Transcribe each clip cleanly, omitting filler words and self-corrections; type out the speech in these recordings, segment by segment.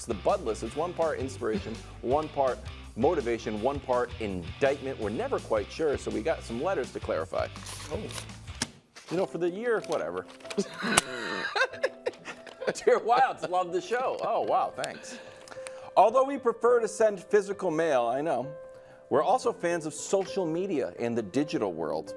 It's the Bud List. It's one part inspiration, one part motivation, one part indictment. We're never quite sure, so we got some letters to clarify. Oh. You know, for the year, whatever. Dear Wilds, love the show. Oh, wow, thanks. Although we prefer to send physical mail, I know, we're also fans of social media and the digital world.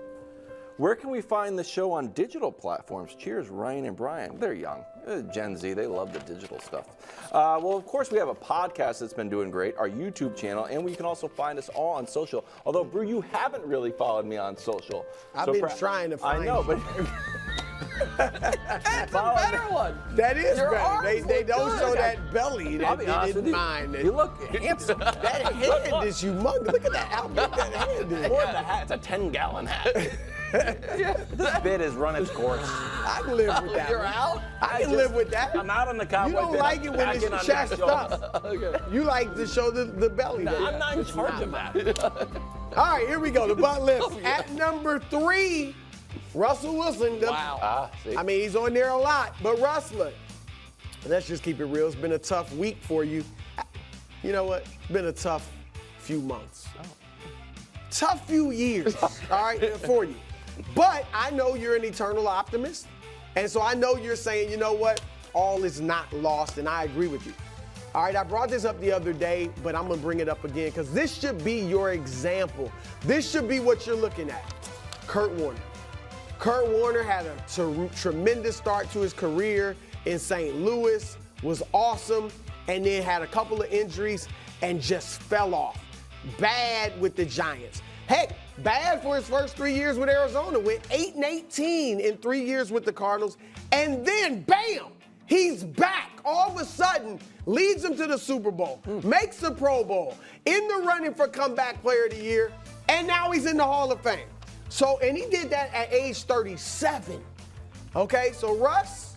Where can we find the show on digital platforms? Cheers, Ryan and Brian. They're young. Gen Z, they love the digital stuff. Well, of course, we have a podcast that's been doing great, our YouTube channel, and we can also find us all on social. Although, Brew, you haven't really followed me on social. I've been trying to find I know, but... That's a better one. That is Your better. They don't good. show that belly. I'll be honest with you. Mind. You look handsome. That hand is humongous. Look at that. How big that hand is. More than the hat. It's a 10-gallon hat. This bit has run its course. I can live with that. You're out? I can live with that. I'm out on the cowboy. You don't bit. like it when it's chest up. Okay. You like to show the belly. No, I'm not in charge of that. All right, here we go. The butt lift. At number 3, Russell Wilson. Wow. See? I mean, he's on there a lot. But Russ, look, let's just keep it real. It's been a tough week for you. You know what? It's been a tough few months. Tough few years, all right, for you. But I know you're an eternal optimist. And so I know you're saying, you know what? All is not lost, and I agree with you. All right, I brought this up the other day, but I'm going to bring it up again because this should be your example. This should be what you're looking at. Kurt Warner. Kurt Warner had a tremendous start to his career in St. Louis, was awesome, and then had a couple of injuries and just fell off. Bad with the Giants. Heck, bad for his first 3 years with Arizona. Went 8-18 in 3 years with the Cardinals. And then, bam, he's back. All of a sudden, leads them to the Super Bowl, makes the Pro Bowl, in the running for Comeback Player of the Year, and now he's in the Hall of Fame. So, and he did that at age 37. Okay, so Russ,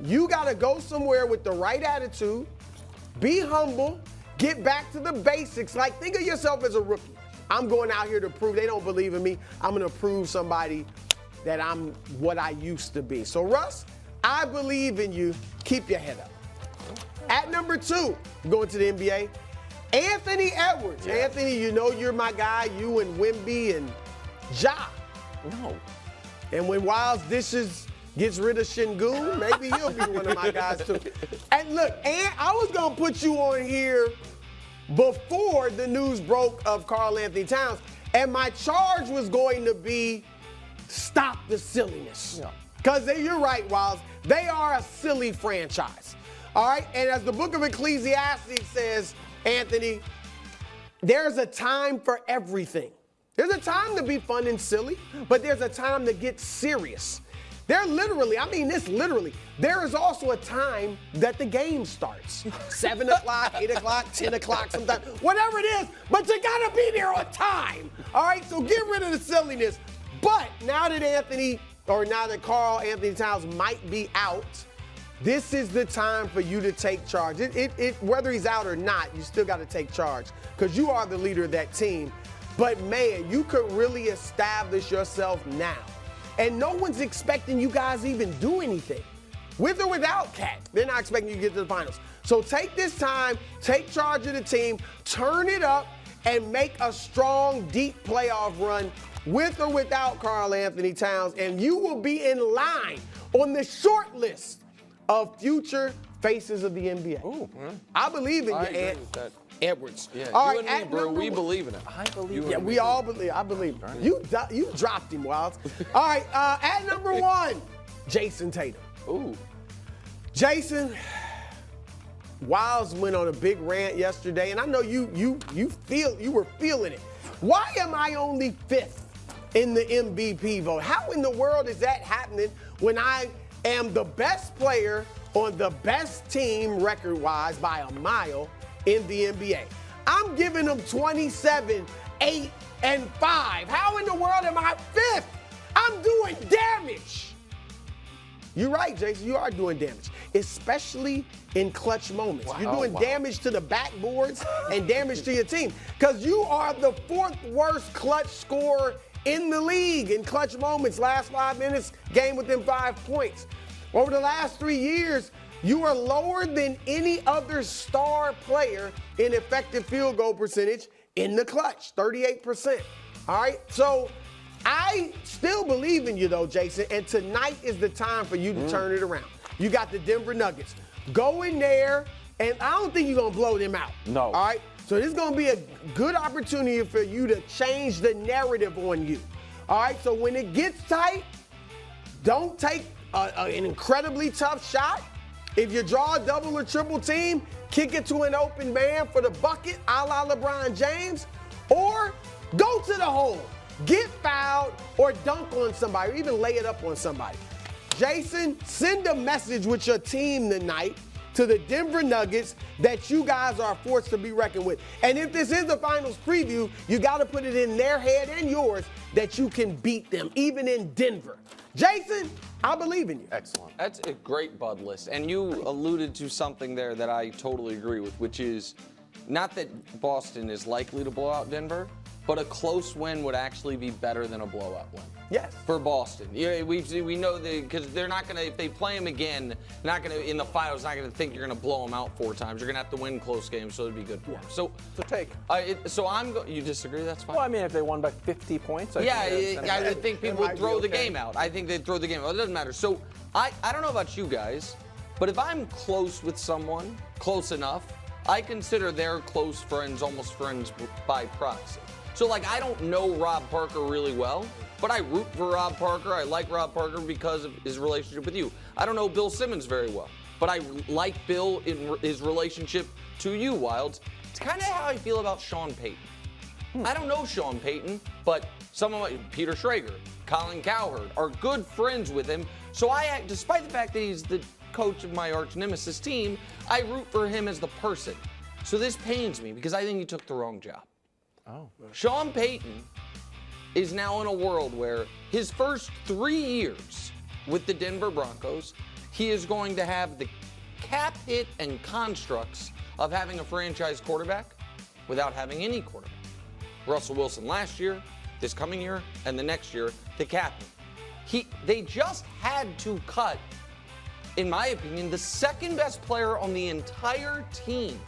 you got to go somewhere with the right attitude, be humble, get back to the basics. Like, think of yourself as a rookie. I'm going out here to prove they don't believe in me. I'm going to prove somebody that I'm what I used to be. So, Russ, I believe in you. Keep your head up. At number 2, going to the NBA, Anthony Edwards. Yeah. Anthony, you know you're my guy. You and Wemby and Ja. No. And when Wilds Dishes gets rid of Şengün, maybe he'll be one of my guys too. And look, I was going to put you on here before the news broke of Karl Anthony Towns, and my charge was going to be stop the silliness. Because you're right, Wilds, they are a silly franchise. All right, and as the book of Ecclesiastes says, Anthony, there's a time for everything. There's a time to be fun and silly, but there's a time to get serious. There literally, I mean this literally, there is also a time that the game starts. 7 o'clock, 8 o'clock, 10 o'clock, sometimes, whatever it is, but you gotta be there on time. All right, so get rid of the silliness. But now that Karl Anthony Towns might be out, this is the time for you to take charge. Whether he's out or not, you still gotta take charge because you are the leader of that team. But man, you could really establish yourself now. And no one's expecting you guys even do anything. With or without Cat, they're not expecting you to get to the finals. So take this time, take charge of the team, turn it up, and make a strong, deep playoff run with or without Karl Anthony Towns. And you will be in line on the short list of future faces of the NBA. Ooh, I believe in I you, agree Ant with that. Edwards. Yeah, all you right, and me, bro, we believe in it. I believe Yeah, we all believe. I believe. You dropped him, Wilds. All right, at number 1, Jayson Tatum. Ooh. Jayson, Wilds went on a big rant yesterday, and I know you were feeling it. Why am I only 5th in the MVP vote? How in the world is that happening when I am the best player on the best team record-wise by a mile in the NBA? I'm giving them 27, 8, and 5. How in the world am I 5th? I'm doing damage. You're right, Jason. You are doing damage, especially in clutch moments. Wow, You're doing damage to the backboards and damage to your team because you are the 4th worst clutch scorer in the league in clutch moments. Last 5 minutes, game within 5 points. Over the last 3 years, You are lower than any other star player in effective field goal percentage in the clutch, 38%. All right? So I still believe in you, though, Jayson, and tonight is the time for you to turn it around. You got the Denver Nuggets. Go in there, and I don't think you're going to blow them out. No. All right? So this is going to be a good opportunity for you to change the narrative on you. All right? So when it gets tight, don't take an incredibly tough shot. If you draw a double or triple team, kick it to an open man for the bucket, a la LeBron James, or go to the hole, get fouled, or dunk on somebody, or even lay it up on somebody. Jayson, send a message with your team tonight to the Denver Nuggets that you guys are a force to be reckoned with. And if this is the finals preview, you got to put it in their head and yours that you can beat them, even in Denver. Jayson, I believe in you. Excellent. That's a great Bud list. And you alluded to something there that I totally agree with, which is not that Boston is likely to blow out Denver, but a close win would actually be better than a blowout win. Yes. For Boston. Yeah, we know because they're not going to, if they play them again, not going to, in the finals, not going to think you're going to blow them out 4 times. You're going to have to win close games, so it'd be good for them. So take. You disagree? That's fine. Well, I mean, if they won by 50 points, I would think people would throw the game out. I think they'd throw the game out. It doesn't matter. So I don't know about you guys, but if I'm close with someone, close enough, I consider their close friends almost friends by proxy. So, like, I don't know Rob Parker really well, but I root for Rob Parker. I like Rob Parker because of his relationship with you. I don't know Bill Simmons very well, but I like Bill in his relationship to you, Wilds. It's kind of how I feel about Sean Payton. I don't know Sean Payton, but someone like Peter Schrager, Colin Cowherd are good friends with him. So despite the fact that he's the coach of my arch nemesis team, I root for him as the person. So this pains me because I think he took the wrong job. Oh. Sean Payton is now in a world where his first 3 years with the Denver Broncos, he is going to have the cap hit and constructs of having a franchise quarterback without having any quarterback. Russell Wilson last year, this coming year, and the next year, the cap hit. They just had to cut, in my opinion, the second best player on the entire team.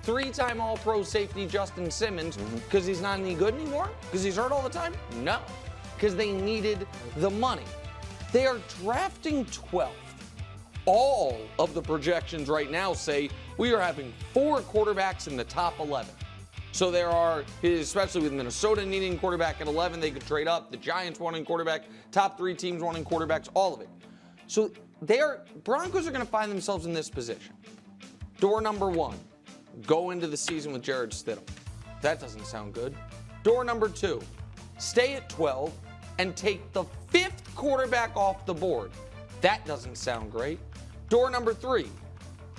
3-time All-Pro safety Justin Simmons, because he's not any good anymore? Because he's hurt all the time? No. Because they needed the money. They are drafting 12th. All of the projections right now say we are having 4 quarterbacks in the top 11. So there are, especially with Minnesota needing quarterback at 11, they could trade up. The Giants wanting quarterback, top 3 teams wanting quarterbacks, all of it. So Broncos are going to find themselves in this position. Door number 1. Go into the season with Jared Stidham. That doesn't sound good. Door number 2, stay at 12 and take the 5th quarterback off the board. That doesn't sound great. Door number 3,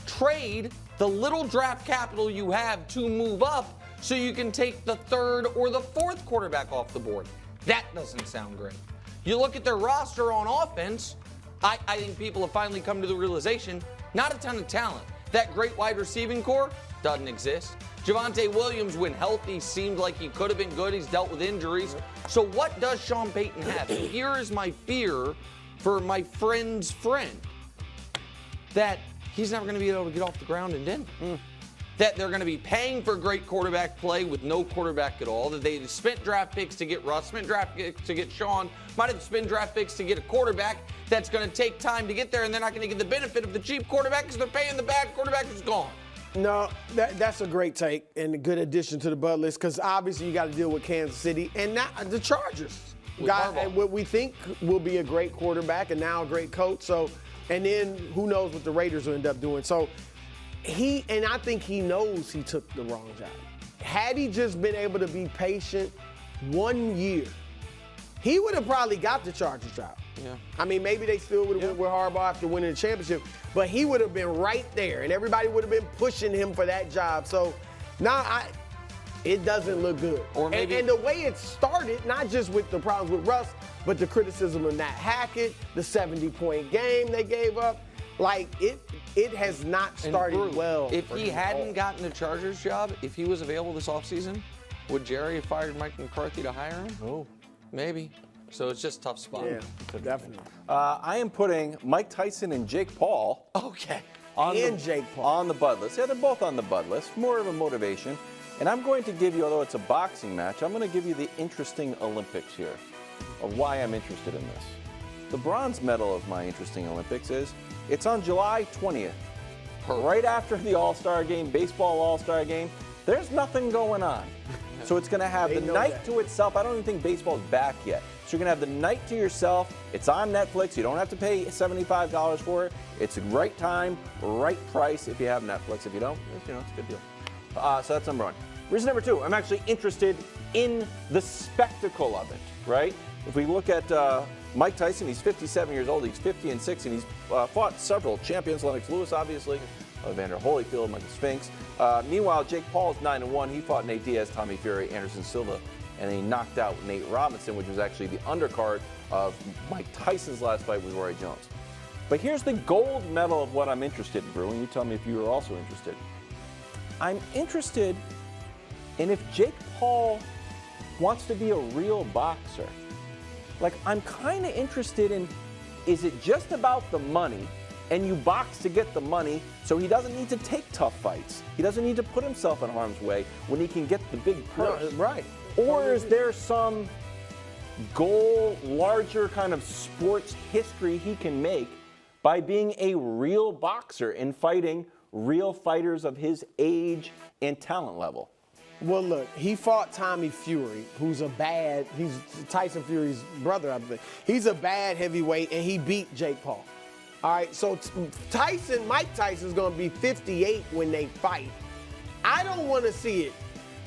trade the little draft capital you have to move up so you can take the 3rd or the 4th quarterback off the board. That doesn't sound great. You look at their roster on offense, I think people have finally come to the realization, not a ton of talent. That great wide receiving core doesn't exist. Javonte Williams, when healthy, seemed like he could have been good. He's dealt with injuries. So what does Sean Payton have? Here is my fear for my friend's friend, that he's never going to be able to get off the ground in Denver. That they're going to be paying for great quarterback play with no quarterback at all. That they spent draft picks to get Russ, spent draft picks to get Sean, might have spent draft picks to get a quarterback that's going to take time to get there, and they're not going to get the benefit of the cheap quarterback because they're paying the bad quarterback who's gone. No, that's a great take and a good addition to the Bud list, because obviously you got to deal with Kansas City and now the Chargers. What we think will be a great quarterback and now a great coach. So, and then who knows what the Raiders will end up doing. So I think he knows he took the wrong job. Had he just been able to be patient 1 year, he would have probably got the Chargers job. Yeah. I mean, maybe they still would have went with Harbaugh after winning the championship, but he would have been right there, and everybody would have been pushing him for that job. So now it doesn't look good. Or maybe, and the way it started, not just with the problems with Russ, but the criticism of Nat Hackett, the 70-point game they gave up, like it has not started well. If he hadn't gotten the Chargers job, if he was available this offseason, would Jerry have fired Mike McCarthy to hire him? Oh. Maybe. So it's just a tough spot. Yeah, definitely. I am putting Mike Tyson and Jake Paul Okay. and Jake Paul. On the bud list. Yeah, they're both on the bud list. More of a motivation. And I'm going to give you, although it's a boxing match, I'm going to give you the interesting Olympics here of why I'm interested in this. The bronze medal of my interesting Olympics is it's on July 20th. Right after the All-Star game, baseball All-Star game. There's nothing going on. So it's going to have the night to itself. I don't even think baseball's back yet. So you're going to have the night to yourself. It's on Netflix. You don't have to pay $75 for it. It's the right time, right price if you have Netflix. If you don't, it's a good deal. So that's number one. Reason number two, I'm actually interested in the spectacle of it, right? If we look at Mike Tyson, he's 57 years old. He's 50-6, and he's fought several champions. Lennox Lewis, obviously. Evander Holyfield, Michael Spinks. Meanwhile, Jake Paul is 9-1. He fought Nate Diaz, Tommy Fury, Anderson Silva, and he knocked out Nate Robinson, which was actually the undercard of Mike Tyson's last fight with Roy Jones. But here's the gold medal of what I'm interested in, Brew, and you tell me if you are also interested. I'm interested in if Jake Paul wants to be a real boxer. Like, I'm kind of interested in, is it just about the money? And you box to get the money, so he doesn't need to take tough fights. He doesn't need to put himself in harm's way when he can get the big purse. No, right. Or is there some goal, larger kind of sports history he can make by being a real boxer and fighting real fighters of his age and talent level? Well, look, he fought Tommy Fury, he's Tyson Fury's brother, I believe. He's a bad heavyweight, and he beat Jake Paul. All right, so Mike Tyson's going to be 58 when they fight. I don't want to see it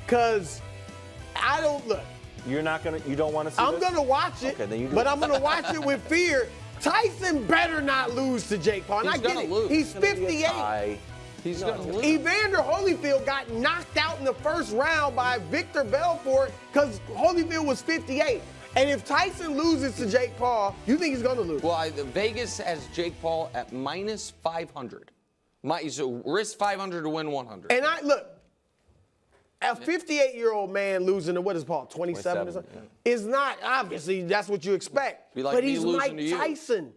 because You don't want to see I'm going to watch it, okay, then you do. But I'm going to watch it with fear. Tyson better not lose to Jake Paul. And He's I get gonna it. lose. He's 58. He's going to lose. Evander Holyfield got knocked out in the first round by Victor Belfort because Holyfield was 58. And if Tyson loses to Jake Paul, you think he's going to lose? Well, Vegas has Jake Paul at minus 500. So risk 500 to win 100. And a 58-year-old man losing to, what is Paul, 27 or something? Yeah. Is not, obviously, that's what you expect. Be like but me he's losing Mike to you. Tyson.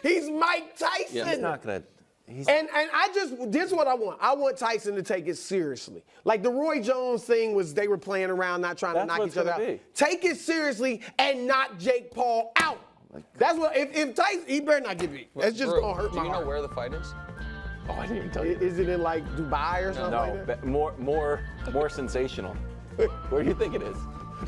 He's Mike Tyson. Yeah, he's not going to. And this is what I want. I want Tyson to take it seriously. Like the Roy Jones thing was, they were playing around, not trying to knock each other out. Take it seriously and knock Jake Paul out. That's what, if Tyson, he better not get beat. That's just going to hurt my heart. Do you know where the fight is? Oh, I didn't even tell you. Is it in like Dubai or something like that? No, more sensational. Where do you think it is?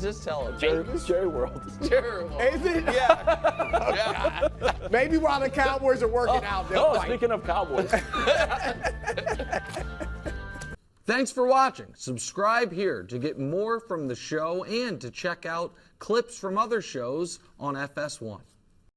Just tell him. Jerry World. Jerry World. Is it? Yeah. Maybe while the Cowboys are working out, they'll fight. Speaking of Cowboys. Thanks for watching. Subscribe here to get more from the show and to check out clips from other shows on FS1.